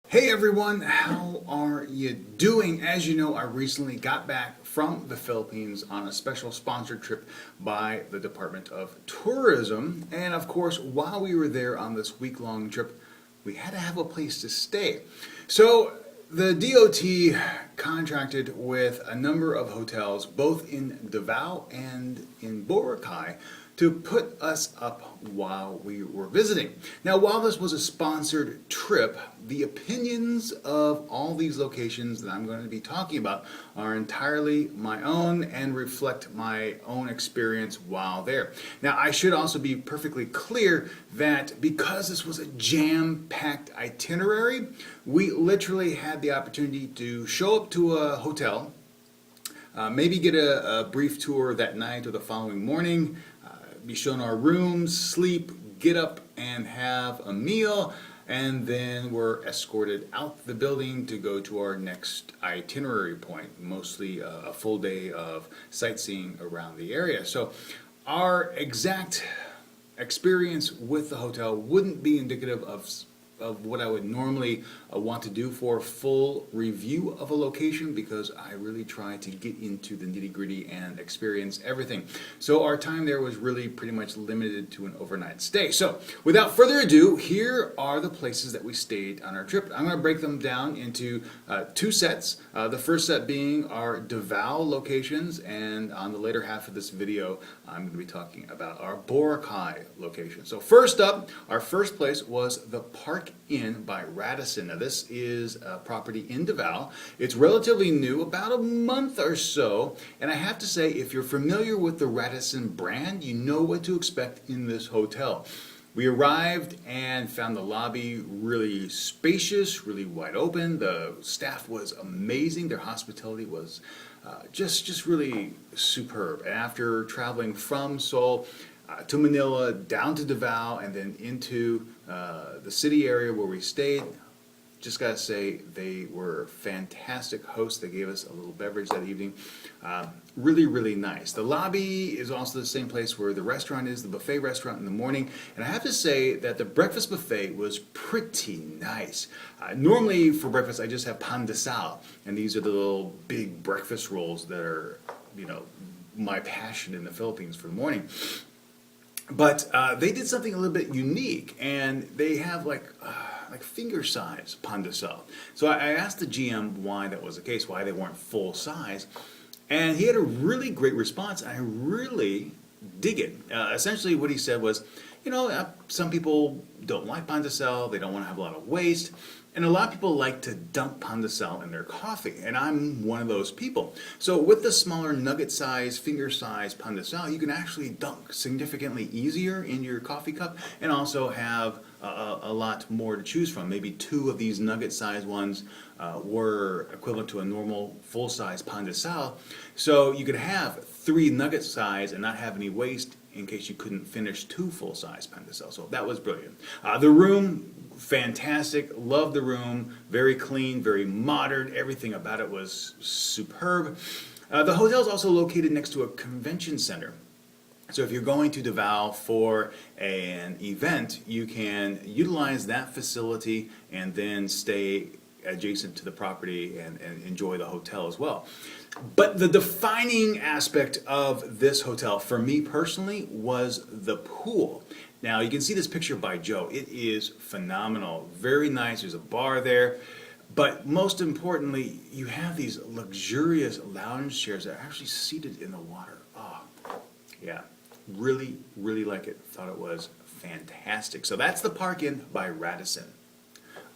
Hey everyone, how are you doing? As you know, I recently got back from the Philippines on a special sponsored trip by the Department of Tourism. And of course, while we were there on this week-long trip, we had to have a place to stay. So the DOT contracted with a number of hotels, both in Davao and in Boracay, to put us up while we were visiting. Now, while this was a sponsored trip, the opinions of all these locations that I'm going to be talking about are entirely my own and reflect my own experience while there. Now, I should also be perfectly clear that because this was a jam-packed itinerary, we literally had the opportunity to show up to a hotel, maybe get a brief tour that night or the following morning, be shown our rooms, sleep, get up and have a meal, and then we're escorted out the building to go to our next itinerary point, mostly a full day of sightseeing around the area. So our exact experience with the hotel wouldn't be indicative of what I would normally want to do for a full review of a location, because I really try to get into the nitty-gritty and experience everything. So our time there was really pretty much limited to an overnight stay. So without further ado, here are the places that we stayed on our trip. I'm going to break them down into two sets. The first set being our Davao locations, and on the later half of this video, I'm going to be talking about our Boracay location. So first up, our first place was the Park Inn by Radisson. Now this is a property in Davao. It's relatively new, about a month or so, and I have to say, if you're familiar with the Radisson brand, you know what to expect in this hotel. We arrived and found the lobby really spacious, really wide open. The staff was amazing. Their hospitality was just really superb. And after traveling from Seoul to Manila, down to Davao, and then into the city area where we stayed, just gotta say, they were fantastic hosts. They gave us a little beverage that evening. Really nice. The lobby is also the same place where the restaurant is, the buffet restaurant in the morning. And I have to say that the breakfast buffet was pretty nice. Normally for breakfast, I just have pan de sal, and these are the little big breakfast rolls that are, my passion in the Philippines for the morning. But they did something a little bit unique, and they have like finger size pan de sal. So I asked the GM why that was the case, why they weren't full size, and he had a really great response. I really dig it. Essentially what he said was, some people don't like pan de sal, they don't want to have a lot of waste, and a lot of people like to dump pan de sal in their coffee, and I'm one of those people. So with the smaller nugget size, finger size pan de sal, you can actually dunk significantly easier in your coffee cup, and also have a lot more to choose from. Maybe two of these nugget size ones were equivalent to a normal full size pan de sal, so you could have 3 nugget size and not have any waste in case you couldn't finish 2 full size pan de sal. So that was brilliant. The room, fantastic. Loved the room. Very clean, very modern. Everything about it was superb. The hotel is also located next to a convention center. So if you're going to Davao for an event, you can utilize that facility and then stay adjacent to the property and enjoy the hotel as well. But the defining aspect of this hotel, for me personally, was the pool. Now, you can see this picture by Joe. It is phenomenal. Very nice. There's a bar there. But most importantly, you have these luxurious lounge chairs that are actually seated in the water. Oh, yeah. Really like it. Thought it was fantastic. So that's the Park Inn by Radisson.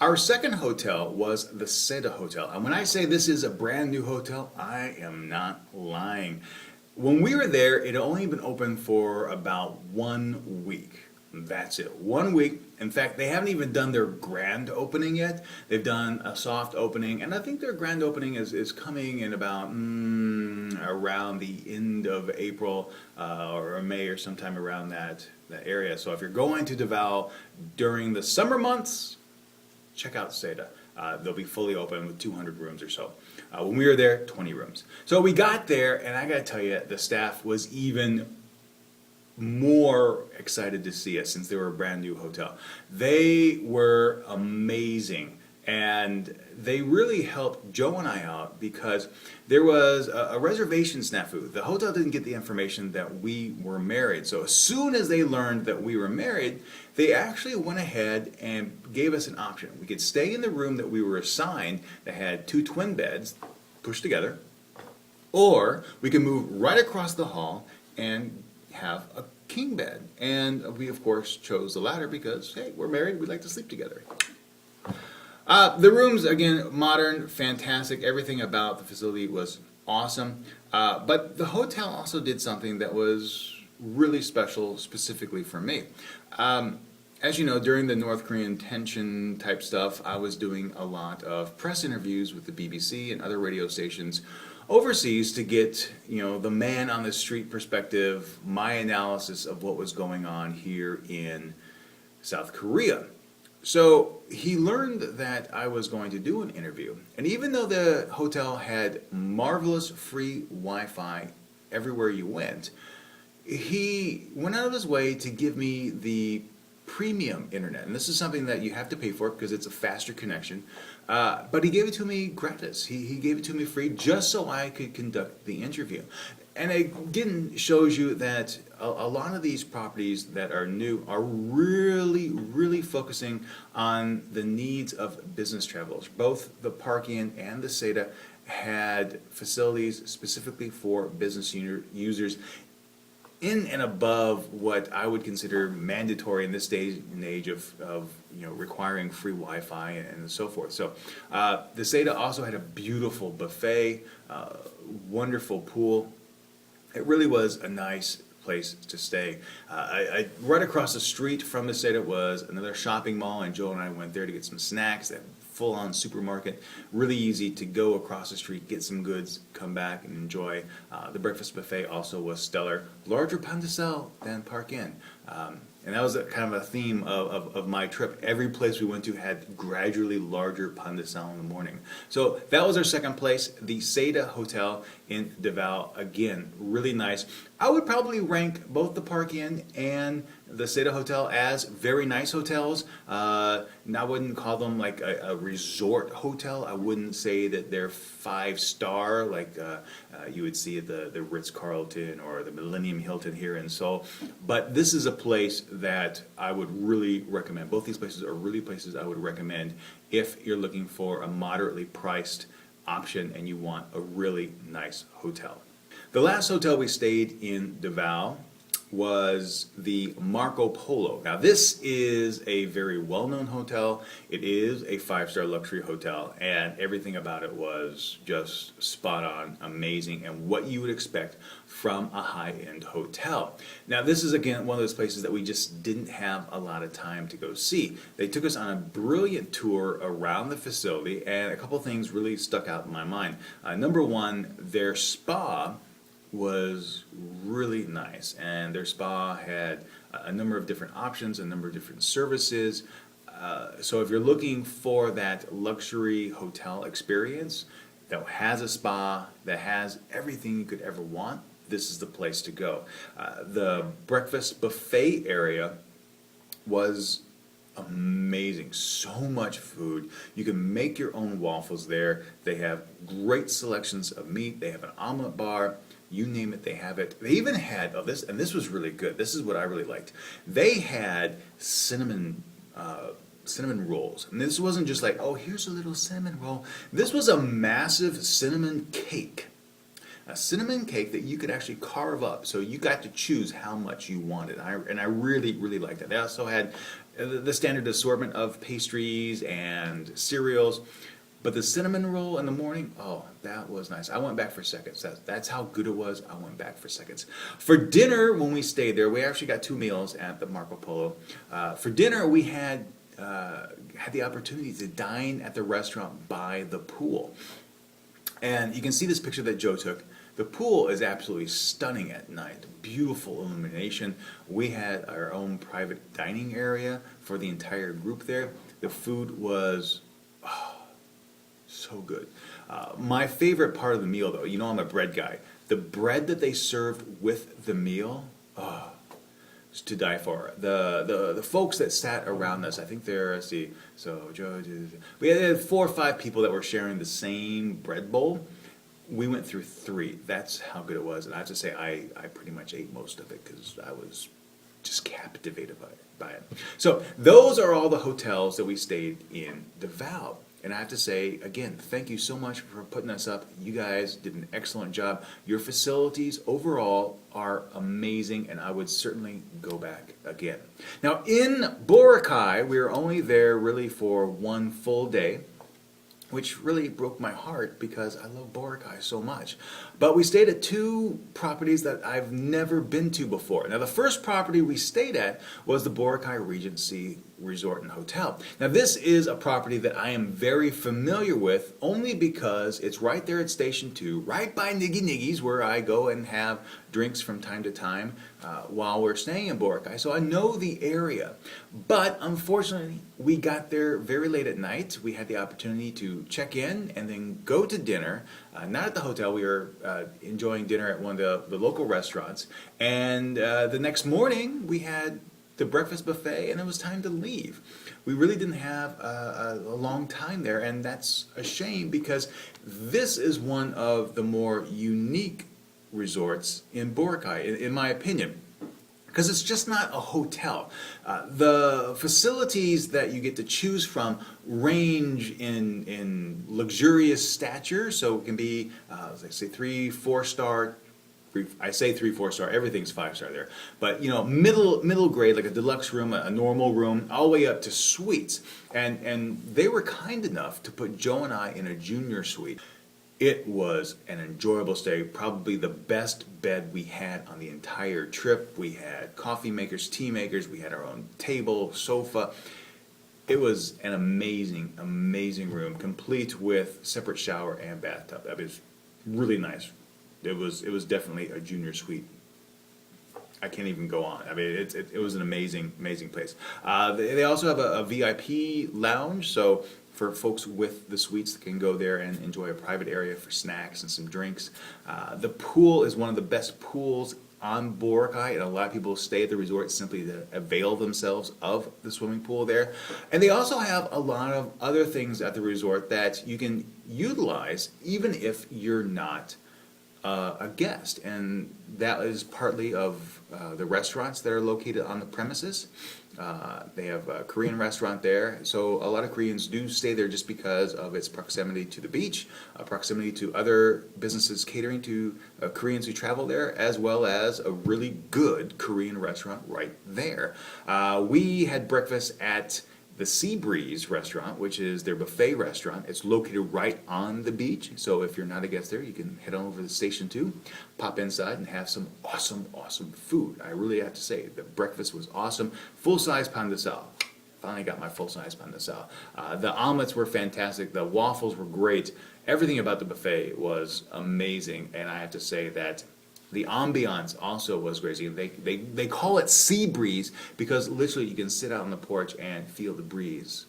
Our second hotel was the Seda Hotel. And when I say this is a brand new hotel, I am not lying. When we were there, it had only been open for about 1 week. That's it. 1 week. In fact, they haven't even done their grand opening yet. They've done a soft opening, and I think their grand opening is coming in about around the end of April or May, or sometime around that area. So if you're going to Davao during the summer months, check out Seda. They'll be fully open with 200 rooms or so. When we were there, 20 rooms. So we got there, and I gotta tell you, the staff was even more excited to see us since they were a brand new hotel. They were amazing. And they really helped Joe and I out because there was a reservation snafu. The hotel didn't get the information that we were married. So as soon as they learned that we were married, they actually went ahead and gave us an option. We could stay in the room that we were assigned that had 2 twin beds pushed together, or we could move right across the hall and have a king bed. And we, of course, chose the latter because, hey, we're married, we like to sleep together. The rooms, again, modern, fantastic. Everything about the facility was awesome. But the hotel also did something that was really special specifically for me. As you know, during the North Korean tension type stuff, I was doing a lot of press interviews with the BBC and other radio stations overseas to get, the man on the street perspective, my analysis of what was going on here in South Korea. So he learned that I was going to do an interview. And even though the hotel had marvelous free Wi-Fi everywhere you went, he went out of his way to give me the premium internet. And this is something that you have to pay for because it's a faster connection. But he gave it to me gratis. He gave it to me free just so I could conduct the interview. And it again shows you that a lot of these properties that are new are really, really focusing on the needs of business travelers. Both the Park Inn and the Seda had facilities specifically for business users in and above what I would consider mandatory in this day and age of requiring free Wi-Fi and so forth. So the Seda also had a beautiful buffet, wonderful pool. It really was a nice place to stay. Right across the street from the Seda was another shopping mall, and Joe and I went there to get some snacks. That full-on supermarket, really easy to go across the street, get some goods, come back and enjoy. The breakfast buffet also was stellar. Larger pandesal than Park Inn. And that was kind of a theme of my trip. Every place we went to had gradually larger pandesal in the morning. So that was our second place, the Seda Hotel in Davao. Again, really nice. I would probably rank both the Park Inn and the Seda Hotel as very nice hotels. I wouldn't call them like a resort hotel. I wouldn't say that they're 5-star like you would see at the Ritz-Carlton or the Millennium Hilton here in Seoul. But this is a place that I would really recommend. Both these places are really places I would recommend if you're looking for a moderately priced option and you want a really nice hotel. The last hotel we stayed in Davao was the Marco Polo. Now this is a very well-known hotel. It is a 5-star luxury hotel, and everything about it was just spot on, amazing, and what you would expect from a high-end hotel. Now this is again one of those places that we just didn't have a lot of time to go see. They took us on a brilliant tour around the facility, and a couple things really stuck out in my mind. Number one, their spa was really nice, and their spa had a number of different options, a number of different services. So if you're looking for that luxury hotel experience that has a spa, that has everything you could ever want, this is the place to go. The breakfast buffet area was amazing. So much food. You can make your own waffles there. They have great selections of meat. They have an omelet bar. You name it, they have it. They even had, this was really good. This is what I really liked. They had cinnamon rolls. And this wasn't just like, oh, here's a little cinnamon roll. This was a massive cinnamon cake. A cinnamon cake that you could actually carve up. So you got to choose how much you wanted. And I really, really liked that. They also had the standard assortment of pastries and cereals. But the cinnamon roll in the morning, oh, that was nice. I went back for seconds. That's how good it was. I went back for seconds. For dinner, when we stayed there, we actually got 2 meals at the Marco Polo. For dinner, we had the opportunity to dine at the restaurant by the pool. And you can see this picture that Joe took. The pool is absolutely stunning at night. Beautiful illumination. We had our own private dining area for the entire group there. The food was so good. My favorite part of the meal, though, I'm a bread guy. The bread that they served with the meal, to die for. The folks that sat around us, I think there, let's see, so we had 4 or 5 people that were sharing the same bread bowl. We went through 3. That's how good it was. And I have to say, I pretty much ate most of it because I was just captivated by it. So those are all the hotels that we stayed in Davao. And I have to say, again, thank you so much for putting us up. You guys did an excellent job. Your facilities overall are amazing, and I would certainly go back again. Now, in Boracay, we were only there really for 1 full day, which really broke my heart because I love Boracay so much. But we stayed at 2 properties that I've never been to before. Now, the first property we stayed at was the Boracay Regency Resort and Hotel. Now, this is a property that I am very familiar with only because it's right there at Station 2, right by Niggy Niggy's, where I go and have drinks from time to time while we're staying in Boracay. So I know the area. But unfortunately, we got there very late at night. We had the opportunity to check in and then go to dinner. Not at the hotel. We were enjoying dinner at one of the local restaurants. And the next morning, we had the breakfast buffet, and it was time to leave. We really didn't have a long time there, and that's a shame because this is one of the more unique resorts in Boracay, in my opinion, because it's just not a hotel. The facilities that you get to choose from range in luxurious stature, so it can be, as I say, 3, 4 star. I say 3, 4 star. Everything's 5-star there, but middle grade, like a deluxe room, a normal room, all the way up to suites. And they were kind enough to put Joe and I in a junior suite. It was an enjoyable stay, probably the best bed we had on the entire trip. We had coffee makers, tea makers, we had our own table, sofa. It was an amazing, amazing room, complete with separate shower and bathtub. It was really nice. It was definitely a junior suite. I can't even go on. I mean, it was an amazing, amazing place. They also have a VIP lounge, so for folks with the suites that can go there and enjoy a private area for snacks and some drinks. The pool is one of the best pools on Boracay, and a lot of people stay at the resort simply to avail themselves of the swimming pool there. And they also have a lot of other things at the resort that you can utilize even if you're not a guest, and that is partly of the restaurants that are located on the premises. They have a Korean restaurant there, so a lot of Koreans do stay there just because of its proximity to the beach, proximity to other businesses catering to Koreans who travel there, as well as a really good Korean restaurant right there. We had breakfast at the Sea Breeze restaurant, which is their buffet restaurant. It's located right on the beach, so if you're not a guest there, you can head on over to Station 2, pop inside, and have some awesome, awesome food. I really have to say, the breakfast was awesome. Full-size pan de sal. Finally got my full-size pan de sal. The omelets were fantastic. The waffles were great. Everything about the buffet was amazing, and I have to say that the ambiance also was crazy. They call it Sea Breeze because literally you can sit out on the porch and feel the breeze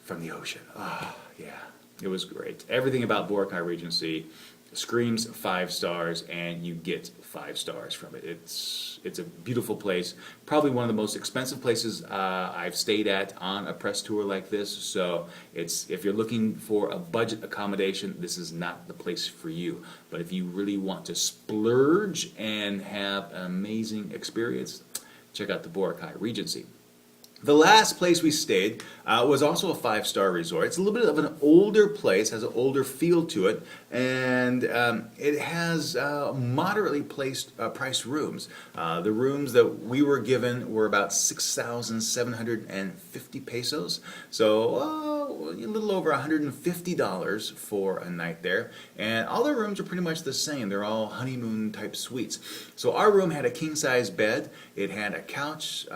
from the ocean. Ah, yeah, it was great. Everything about Boracay Regency screams 5 stars, and you get 5 stars from it. It's a beautiful place. Probably one of the most expensive places I've stayed at on a press tour like this. So if you're looking for a budget accommodation, this is not the place for you. But if you really want to splurge and have an amazing experience, check out the Boracay Regency. The last place we stayed was also a 5-star resort. It's a little bit of an older place, has an older feel to it, and it has moderately priced rooms. The rooms that we were given were about 6,750 pesos, so a little over $150 for a night there. And all the rooms are pretty much the same. They're all honeymoon type suites. So our room had a king-size bed. It had a couch,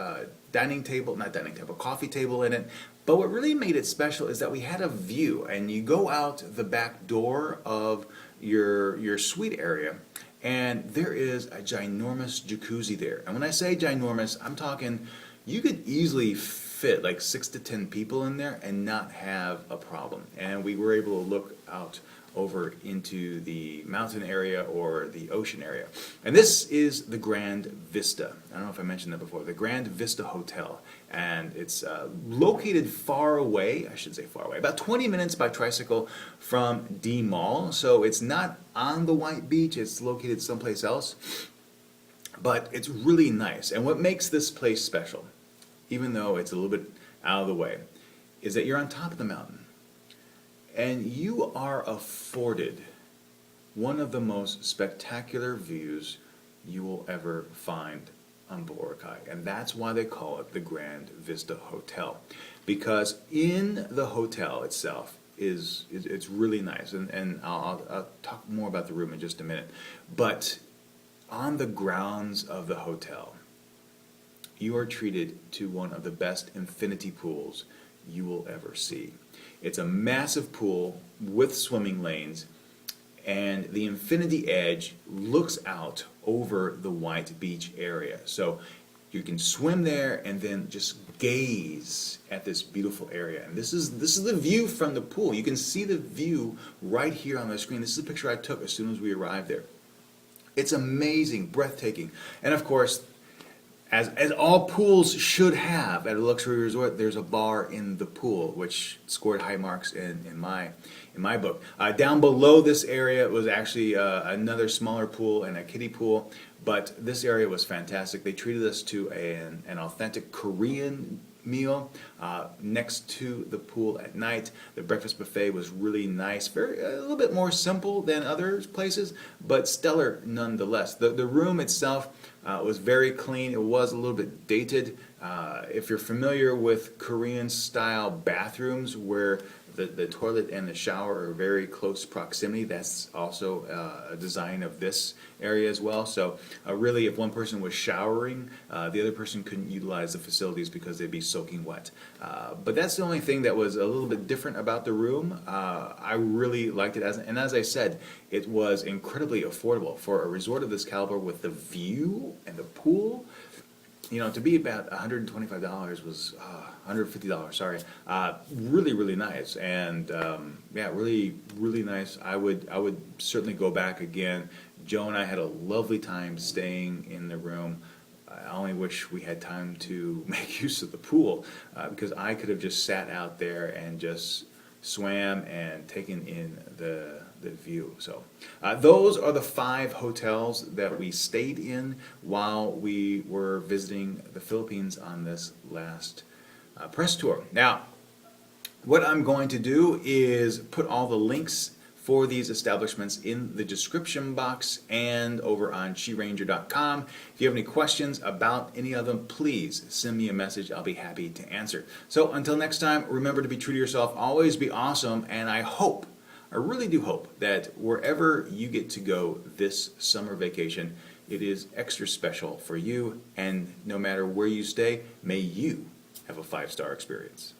coffee table in it. But what really made it special is that we had a view, and you go out the back door of your suite area, and there is a ginormous jacuzzi there. And when I say ginormous, I'm talking you could easily fit like 6 to 10 people in there and not have a problem. And we were able to look out over into the mountain area or the ocean area. And this is the Grand Vista. I don't know if I mentioned that before. The Grand Vista Hotel. And it's located far away, I should say far away, about 20 minutes by tricycle from D Mall. So it's not on the White Beach, it's located someplace else. But it's really nice. And what makes this place special, even though it's a little bit out of the way, is that you're on top of the mountain. And you are afforded one of the most spectacular views you will ever find on Boracay. And that's why they call it the Grand Vista Hotel. Because in the hotel itself it's really nice. And I'll talk more about the room in just a minute. But on the grounds of the hotel, you are treated to one of the best infinity pools you will ever see. It's a massive pool with swimming lanes, and the infinity edge looks out over the White Beach area. So you can swim there and then just gaze at this beautiful area. And this is the view from the pool. You can see the view right here on the screen. This is a picture I took as soon as we arrived there. It's amazing, breathtaking. And of course, as all pools should have at a luxury resort, there's a bar in the pool, which scored high marks in my book. Down below this area was actually another smaller pool and a kiddie pool, but this area was fantastic. They treated us to an authentic Korean meal next to the pool at night. The breakfast buffet was really nice, a little bit more simple than other places, but stellar nonetheless. The room itself was very clean. It was a little bit dated. If you're familiar with Korean style bathrooms where the toilet and the shower are very close proximity, that's also a design of this area as well. So really, if one person was showering, the other person couldn't utilize the facilities because they'd be soaking wet. But that's the only thing that was a little bit different about the room. I really liked it, and as I said, it was incredibly affordable for a resort of this caliber with the view and the pool. You know, to be about $125 was $150. Sorry, really, really nice, and yeah, really, really nice. I would certainly go back again. Joe and I had a lovely time staying in the room. I only wish we had time to make use of the pool because I could have just sat out there and just swam and taken in the view. So those are the 5 hotels that we stayed in while we were visiting the Philippines on this last press tour. Now, what I'm going to do is put all the links for these establishments in the description box and over on SheRanger.com. If you have any questions about any of them, please send me a message. I'll be happy to answer. So until next time, remember to be true to yourself, always be awesome, and I really do hope that wherever you get to go this summer vacation, it is extra special for you, and no matter where you stay, may you have a 5-star experience.